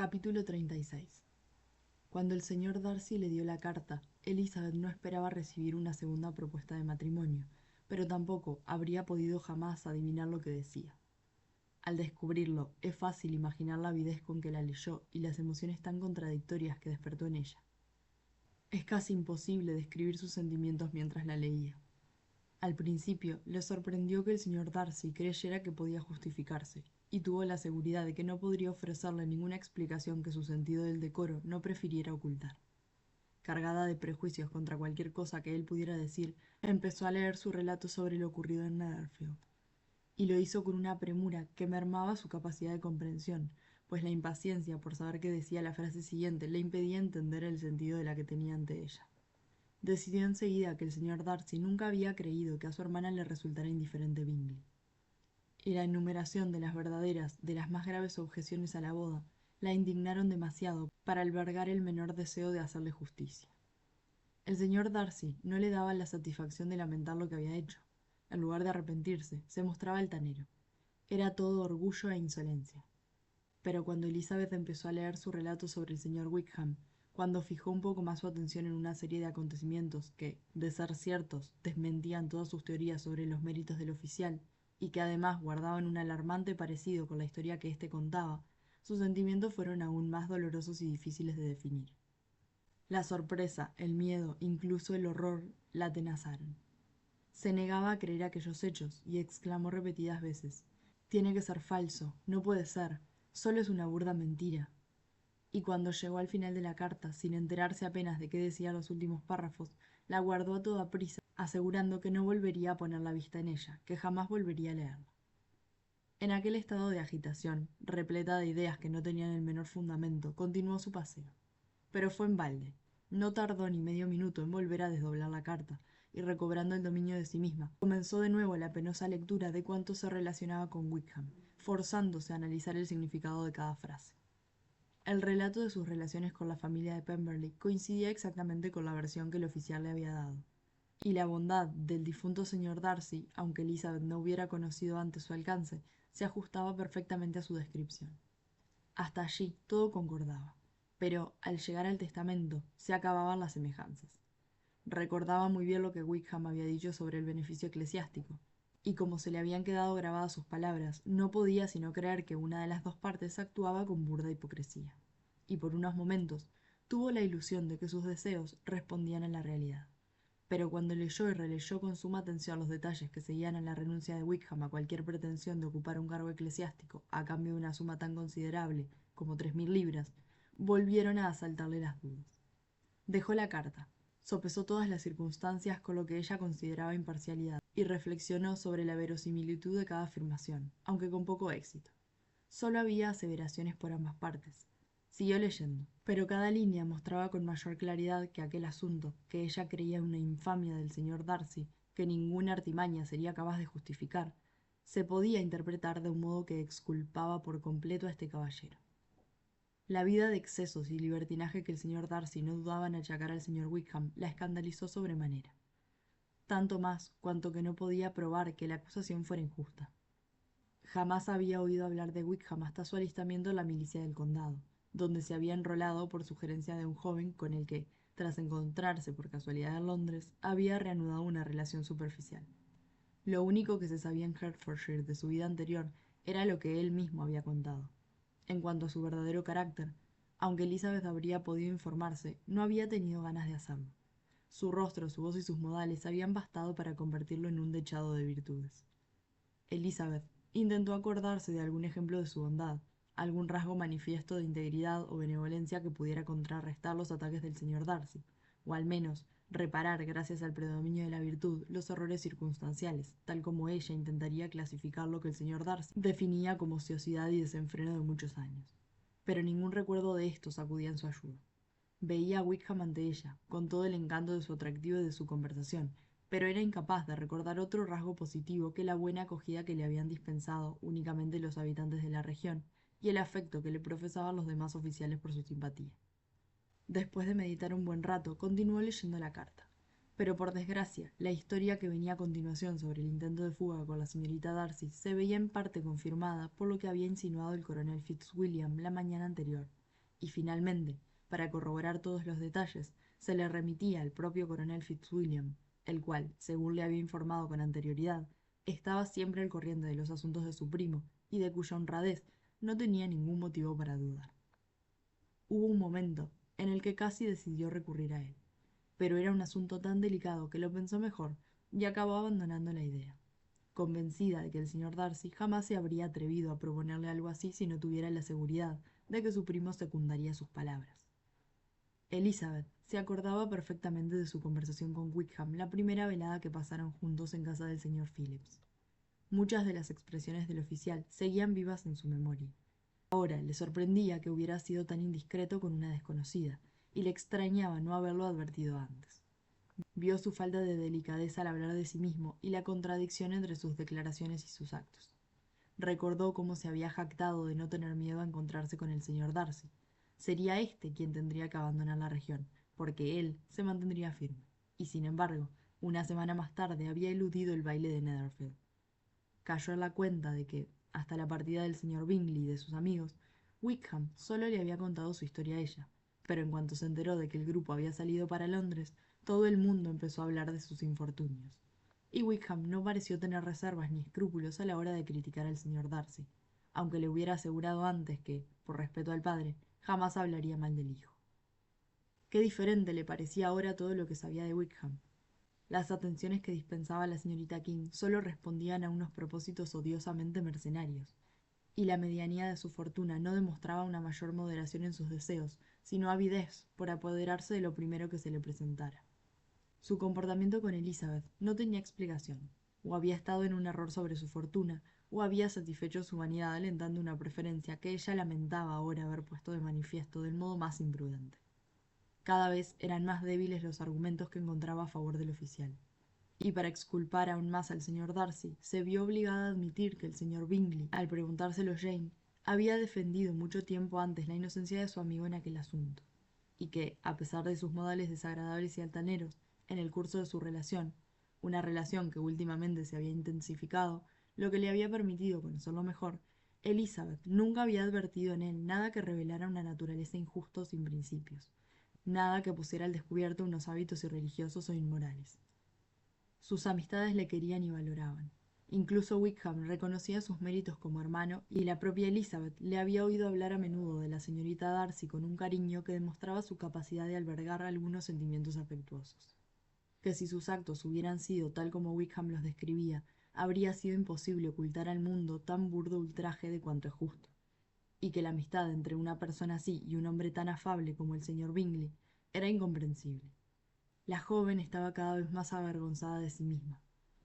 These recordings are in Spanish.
Capítulo 36. Cuando el señor Darcy le dio la carta, Elizabeth no esperaba recibir una segunda propuesta de matrimonio, pero tampoco habría podido jamás adivinar lo que decía. Al descubrirlo, es fácil imaginar la avidez con que la leyó y las emociones tan contradictorias que despertó en ella. Es casi imposible describir sus sentimientos mientras la leía. Al principio, le sorprendió que el señor Darcy creyera que podía justificarse, y tuvo la seguridad de que no podría ofrecerle ninguna explicación que su sentido del decoro no prefiriera ocultar. Cargada de prejuicios contra cualquier cosa que él pudiera decir, empezó a leer su relato sobre lo ocurrido en Netherfield, y lo hizo con una premura que mermaba su capacidad de comprensión, pues la impaciencia por saber qué decía la frase siguiente le impedía entender el sentido de la que tenía ante ella. Decidió enseguida que el señor Darcy nunca había creído que a su hermana le resultara indiferente Bingley. Y la enumeración de las verdaderas, de las más graves objeciones a la boda, la indignaron demasiado para albergar el menor deseo de hacerle justicia. El señor Darcy no le daba la satisfacción de lamentar lo que había hecho. En lugar de arrepentirse, se mostraba altanero. Era todo orgullo e insolencia. Pero cuando Elizabeth empezó a leer su relato sobre el señor Wickham, cuando fijó un poco más su atención en una serie de acontecimientos que, de ser ciertos, desmentían todas sus teorías sobre los méritos del oficial, y que además guardaban un alarmante parecido con la historia que éste contaba, sus sentimientos fueron aún más dolorosos y difíciles de definir. La sorpresa, el miedo, incluso el horror, la atenazaron. Se negaba a creer aquellos hechos, y exclamó repetidas veces: «Tiene que ser falso, no puede ser, solo es una burda mentira». Y cuando llegó al final de la carta, sin enterarse apenas de qué decían los últimos párrafos, la guardó a toda prisa, asegurando que no volvería a poner la vista en ella, que jamás volvería a leerla. En aquel estado de agitación, repleta de ideas que no tenían el menor fundamento, continuó su paseo. Pero fue en balde. No tardó ni medio minuto en volver a desdoblar la carta, y recobrando el dominio de sí misma, comenzó de nuevo la penosa lectura de cuánto se relacionaba con Wickham, forzándose a analizar el significado de cada frase. El relato de sus relaciones con la familia de Pemberley coincidía exactamente con la versión que el oficial le había dado, y la bondad del difunto señor Darcy, aunque Elizabeth no hubiera conocido antes su alcance, se ajustaba perfectamente a su descripción. Hasta allí todo concordaba, pero al llegar al testamento se acababan las semejanzas. Recordaba muy bien lo que Wickham había dicho sobre el beneficio eclesiástico, y como se le habían quedado grabadas sus palabras, no podía sino creer que una de las dos partes actuaba con burda hipocresía, y por unos momentos tuvo la ilusión de que sus deseos respondían a la realidad. Pero cuando leyó y releyó con suma atención los detalles que seguían a la renuncia de Wickham a cualquier pretensión de ocupar un cargo eclesiástico a cambio de una suma tan considerable como 3000 libras, volvieron a asaltarle las dudas. Dejó la carta, sopesó todas las circunstancias con lo que ella consideraba imparcialidad, y reflexionó sobre la verosimilitud de cada afirmación, aunque con poco éxito. Solo había aseveraciones por ambas partes. Siguió leyendo, pero cada línea mostraba con mayor claridad que aquel asunto, que ella creía una infamia del señor Darcy, que ninguna artimaña sería capaz de justificar, se podía interpretar de un modo que exculpaba por completo a este caballero. La vida de excesos y libertinaje que el señor Darcy no dudaba en achacar al señor Wickham la escandalizó sobremanera, tanto más cuanto que no podía probar que la acusación fuera injusta. Jamás había oído hablar de Wickham hasta su alistamiento en la milicia del condado, donde se había enrolado por sugerencia de un joven con el que, tras encontrarse por casualidad en Londres, había reanudado una relación superficial. Lo único que se sabía en Hertfordshire de su vida anterior era lo que él mismo había contado. En cuanto a su verdadero carácter, aunque Elizabeth habría podido informarse, no había tenido ganas de hacerlo. Su rostro, su voz y sus modales habían bastado para convertirlo en un dechado de virtudes. Elizabeth intentó acordarse de algún ejemplo de su bondad, algún rasgo manifiesto de integridad o benevolencia que pudiera contrarrestar los ataques del señor Darcy, o al menos reparar, gracias al predominio de la virtud, los errores circunstanciales, tal como ella intentaría clasificar lo que el señor Darcy definía como ociosidad y desenfreno de muchos años. Pero ningún recuerdo de estos acudía en su ayuda. Veía a Wickham ante ella, con todo el encanto de su atractivo y de su conversación, pero era incapaz de recordar otro rasgo positivo que la buena acogida que le habían dispensado únicamente los habitantes de la región y el afecto que le profesaban los demás oficiales por su simpatía. Después de meditar un buen rato, continuó leyendo la carta. Pero por desgracia, la historia que venía a continuación sobre el intento de fuga con la señorita Darcy se veía en parte confirmada por lo que había insinuado el coronel Fitzwilliam la mañana anterior, y finalmente, para corroborar todos los detalles, se le remitía al propio coronel Fitzwilliam, el cual, según le había informado con anterioridad, estaba siempre al corriente de los asuntos de su primo y de cuya honradez no tenía ningún motivo para dudar. Hubo un momento en el que casi decidió recurrir a él, pero era un asunto tan delicado que lo pensó mejor y acabó abandonando la idea, convencida de que el señor Darcy jamás se habría atrevido a proponerle algo así si no tuviera la seguridad de que su primo secundaría sus palabras. Elizabeth se acordaba perfectamente de su conversación con Wickham la primera velada que pasaron juntos en casa del señor Phillips. Muchas de las expresiones del oficial seguían vivas en su memoria. Ahora le sorprendía que hubiera sido tan indiscreto con una desconocida, y le extrañaba no haberlo advertido antes. Vio su falta de delicadeza al hablar de sí mismo y la contradicción entre sus declaraciones y sus actos. Recordó cómo se había jactado de no tener miedo a encontrarse con el señor Darcy. Sería éste quien tendría que abandonar la región, porque él se mantendría firme. Y sin embargo, una semana más tarde había eludido el baile de Netherfield. Cayó en la cuenta de que, hasta la partida del señor Bingley y de sus amigos, Wickham solo le había contado su historia a ella, pero en cuanto se enteró de que el grupo había salido para Londres, todo el mundo empezó a hablar de sus infortunios. Y Wickham no pareció tener reservas ni escrúpulos a la hora de criticar al señor Darcy, aunque le hubiera asegurado antes que, por respeto al padre, jamás hablaría mal del hijo. Qué diferente le parecía ahora todo lo que sabía de Wickham. Las atenciones que dispensaba la señorita King solo respondían a unos propósitos odiosamente mercenarios, y la medianía de su fortuna no demostraba una mayor moderación en sus deseos, sino avidez por apoderarse de lo primero que se le presentara. Su comportamiento con Elizabeth no tenía explicación. O había estado en un error sobre su fortuna, o había satisfecho su vanidad alentando una preferencia que ella lamentaba ahora haber puesto de manifiesto del modo más imprudente. Cada vez eran más débiles los argumentos que encontraba a favor del oficial. Y para exculpar aún más al señor Darcy, se vio obligada a admitir que el señor Bingley, al preguntárselo Jane, había defendido mucho tiempo antes la inocencia de su amigo en aquel asunto, y que, a pesar de sus modales desagradables y altaneros, en el curso de su relación, una relación que últimamente se había intensificado, lo que le había permitido conocerlo mejor, Elizabeth nunca había advertido en él nada que revelara una naturaleza injusta o sin principios, nada que pusiera al descubierto unos hábitos irreligiosos o inmorales. Sus amistades le querían y valoraban. Incluso Wickham reconocía sus méritos como hermano, y la propia Elizabeth le había oído hablar a menudo de la señorita Darcy con un cariño que demostraba su capacidad de albergar algunos sentimientos afectuosos. Que si sus actos hubieran sido tal como Wickham los describía, habría sido imposible ocultar al mundo tan burdo ultraje de cuanto es justo, y que la amistad entre una persona así y un hombre tan afable como el señor Bingley era incomprensible. La joven estaba cada vez más avergonzada de sí misma.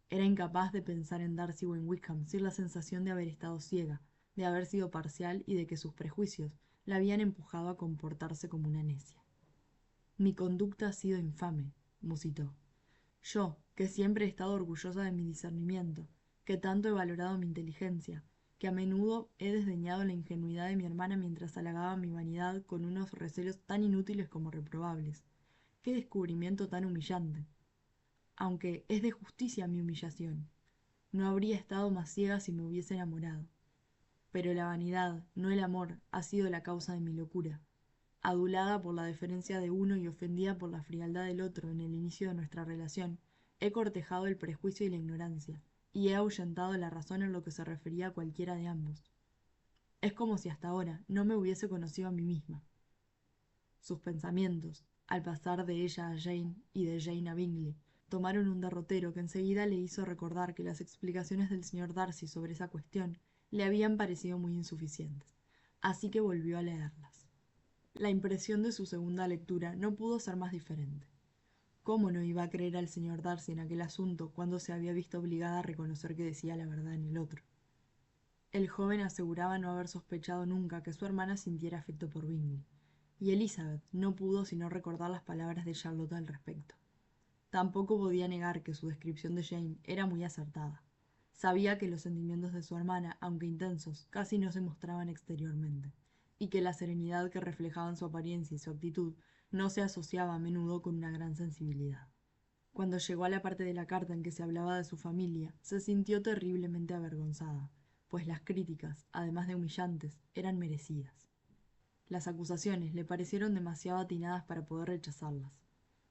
Era incapaz de pensar en Darcy o en Wickham sin la sensación de haber estado ciega, de haber sido parcial y de que sus prejuicios la habían empujado a comportarse como una necia. Mi conducta ha sido infame, musitó. Yo, que siempre he estado orgullosa de mi discernimiento, que tanto he valorado mi inteligencia, que a menudo he desdeñado la ingenuidad de mi hermana mientras halagaba mi vanidad con unos recelos tan inútiles como reprobables. ¡Qué descubrimiento tan humillante! Aunque es de justicia mi humillación. No habría estado más ciega si me hubiese enamorado. Pero la vanidad, no el amor, ha sido la causa de mi locura. Adulada por la deferencia de uno y ofendida por la frialdad del otro en el inicio de nuestra relación, he cortejado el prejuicio y la ignorancia, y he ahuyentado la razón en lo que se refería a cualquiera de ambos. Es como si hasta ahora no me hubiese conocido a mí misma. Sus pensamientos, al pasar de ella a Jane y de Jane a Bingley, tomaron un derrotero que enseguida le hizo recordar que las explicaciones del señor Darcy sobre esa cuestión le habían parecido muy insuficientes, así que volvió a leerlas. La impresión de su segunda lectura no pudo ser más diferente. ¿Cómo no iba a creer al señor Darcy en aquel asunto cuando se había visto obligada a reconocer que decía la verdad en el otro? El joven aseguraba no haber sospechado nunca que su hermana sintiera afecto por Bingley, y Elizabeth no pudo sino recordar las palabras de Charlotte al respecto. Tampoco podía negar que su descripción de Jane era muy acertada. Sabía que los sentimientos de su hermana, aunque intensos, casi no se mostraban exteriormente, y que la serenidad que reflejaban su apariencia y su actitud no se asociaba a menudo con una gran sensibilidad. Cuando llegó a la parte de la carta en que se hablaba de su familia, se sintió terriblemente avergonzada, pues las críticas, además de humillantes, eran merecidas. Las acusaciones le parecieron demasiado atinadas para poder rechazarlas,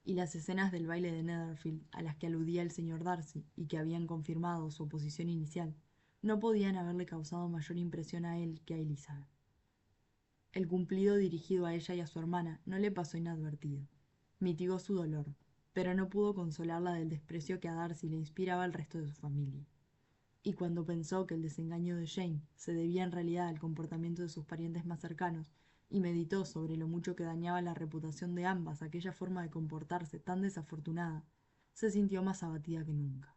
y las escenas del baile de Netherfield a las que aludía el señor Darcy y que habían confirmado su oposición inicial, no podían haberle causado mayor impresión a él que a Elizabeth. El cumplido dirigido a ella y a su hermana no le pasó inadvertido. Mitigó su dolor, pero no pudo consolarla del desprecio que a Darcy le inspiraba el resto de su familia. Y cuando pensó que el desengaño de Jane se debía en realidad al comportamiento de sus parientes más cercanos, y meditó sobre lo mucho que dañaba la reputación de ambas aquella forma de comportarse tan desafortunada, se sintió más abatida que nunca.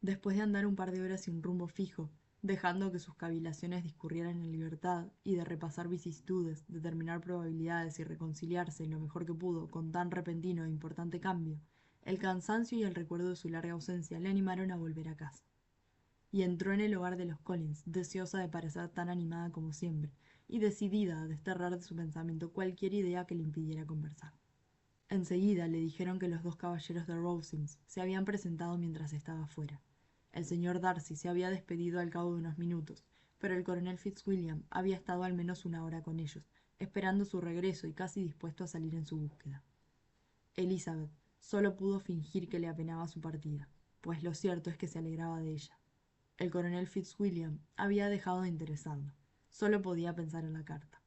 Después de andar un par de horas sin rumbo fijo, dejando que sus cavilaciones discurrieran en libertad y de repasar vicisitudes, determinar probabilidades y reconciliarse lo mejor que pudo con tan repentino e importante cambio, el cansancio y el recuerdo de su larga ausencia le animaron a volver a casa. Y entró en el hogar de los Collins, deseosa de parecer tan animada como siempre, y decidida a desterrar de su pensamiento cualquier idea que le impidiera conversar. Enseguida le dijeron que los dos caballeros de Rosings se habían presentado mientras estaba fuera. El señor Darcy se había despedido al cabo de unos minutos, pero el coronel Fitzwilliam había estado al menos una hora con ellos, esperando su regreso y casi dispuesto a salir en su búsqueda. Elizabeth solo pudo fingir que le apenaba su partida, pues lo cierto es que se alegraba de ella. El coronel Fitzwilliam había dejado de interesarlo. Solo podía pensar en la carta.